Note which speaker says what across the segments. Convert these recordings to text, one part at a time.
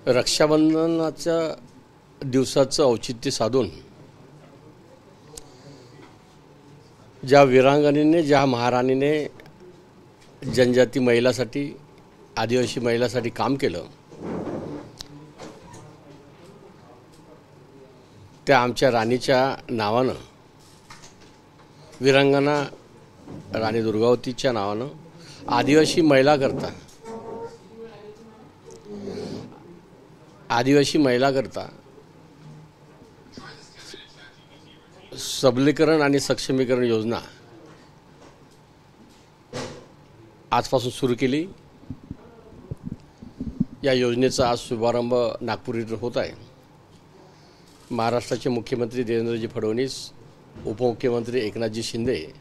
Speaker 1: रक्षाबंधनाच्या दिवसाचं औचित्य साधून ज्या वीरांगणीने, ज्या महाराणीने जनजाती महिलासाठी, आदिवासी महिलासाठी काम केलं, त्या आमच्या राणीच्या नावानं, वीरांगना राणी दुर्गावतीच्या नावानं आदिवासी महिलाकरता सबलीकरण आणि सक्षमीकरण योजना आजपासून सुरू केली। या योजनेचा आज शुभारंभ नागपूर इथं होत आहे। महाराष्ट्राचे मुख्यमंत्री देवेंद्रजी फडणवीस, उपमुख्यमंत्री एकनाथजी शिंदे,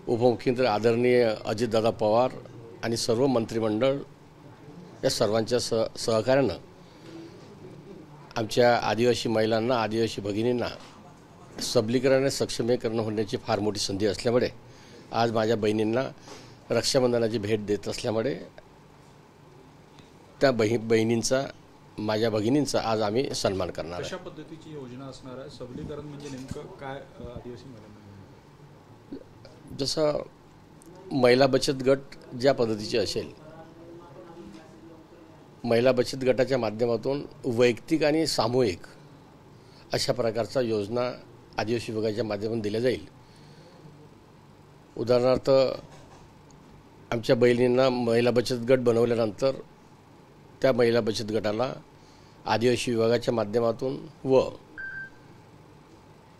Speaker 1: उपमुख्यमंत्री आदरणीय अजितदादा पवार आणि सर्व मंत्रिमंडळ या सर्वांच्या सहकार्यानं आमच्या आदिवासी महिलांना, आदिवासी भगिनींना सबलीकरण आणि सक्षमीकरण होण्याची फार मोठी संधी असल्यामुळे आज माझ्या बहिणींना रक्षाबंधनाची भेट देत असल्यामुळे त्या बहिणींचा, माझ्या भगिनींचा आज आम्ही सन्मान करणार आहे।
Speaker 2: कशा पद्धतीची योजना असणार आहे? सबलीकरण म्हणजे नेमकं काय? आदिवासी महिलांना
Speaker 1: जसं महिला बचत गट ज्या पद्धतीचे असेल, महिला बचत गटाच्या माध्यमातून वैयक्तिक आणि सामूहिक अशा प्रकारचा योजना आदिवासी विभागाच्या माध्यमातून दिल्या जाईल। उदाहरणार्थ आमच्या बहिणींना महिला बचत गट बनवल्यानंतर त्या महिला बचत गटाला आदिवासी विभागाच्या माध्यमातून व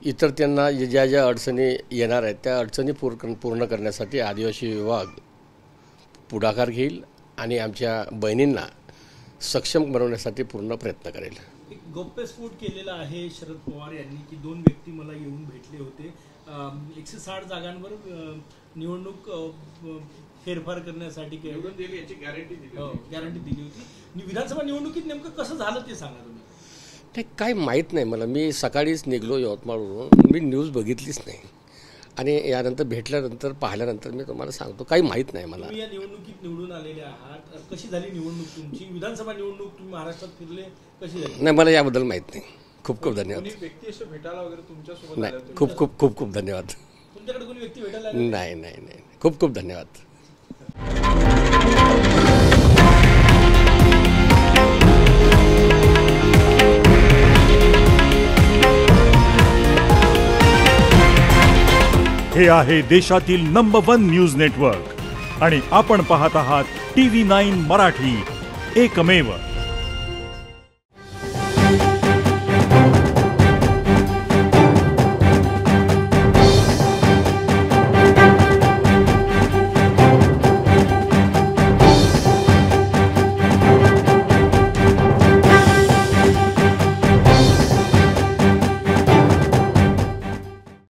Speaker 1: इतर त्यांना ज्या ज्या अडचणी येणार आहेत त्या अडचणी पूर्ण करण्यासाठी आदिवासी विभाग पुढाकार घेईल आणि आमच्या बहिणींना सक्षम बनवण्यासाठी पूर्ण प्रयत्न करेल।
Speaker 3: एक गौप्यस्फोट केलेला आहे शरद पवार यांनी की 2 व्यक्ती मला येऊन भेटले होते, 160 जागांवर निवडणूक फेरफार करण्यासाठी याची गॅरंटी दिली होती। विधानसभा निवडणुकीत नेमकं कसं झालं ते सांगा तुम्ही।
Speaker 1: ते काय माहीत नाही मला, मी सकाळीच निघलो यवतमाळवरून, मी न्यूज बघितलीच नाही आणि यानंतर भेटल्यानंतर पाहिल्यानंतर मी तुम्हाला सांगतो, काही माहीत नाही मला।
Speaker 3: तुम्ही या निवडणुकीत निवडून आलेले आहात, कशी झाली निवडणूक तुमची? विधानसभा निवडणूक तुम्ही महाराष्ट्रात फिरले, कशी झाली?
Speaker 1: नाही, मला याबद्दल माहीत नाही। खूप खूप धन्यवाद।
Speaker 2: व्यक्ती असं भेटायला वगैरे तुमच्यासोबत
Speaker 1: नाही, खूप खूप खूप खूप धन्यवाद।
Speaker 3: तुमच्याकडे कोणी व्यक्ती भेटायला?
Speaker 1: नाही नाही नाही, खूप खूप धन्यवाद।
Speaker 4: हे आहे देशातील नंबर 1 न्यूज नेटवर्क आणि आपण पाहत आहात TV9 मराठी, एकमेव।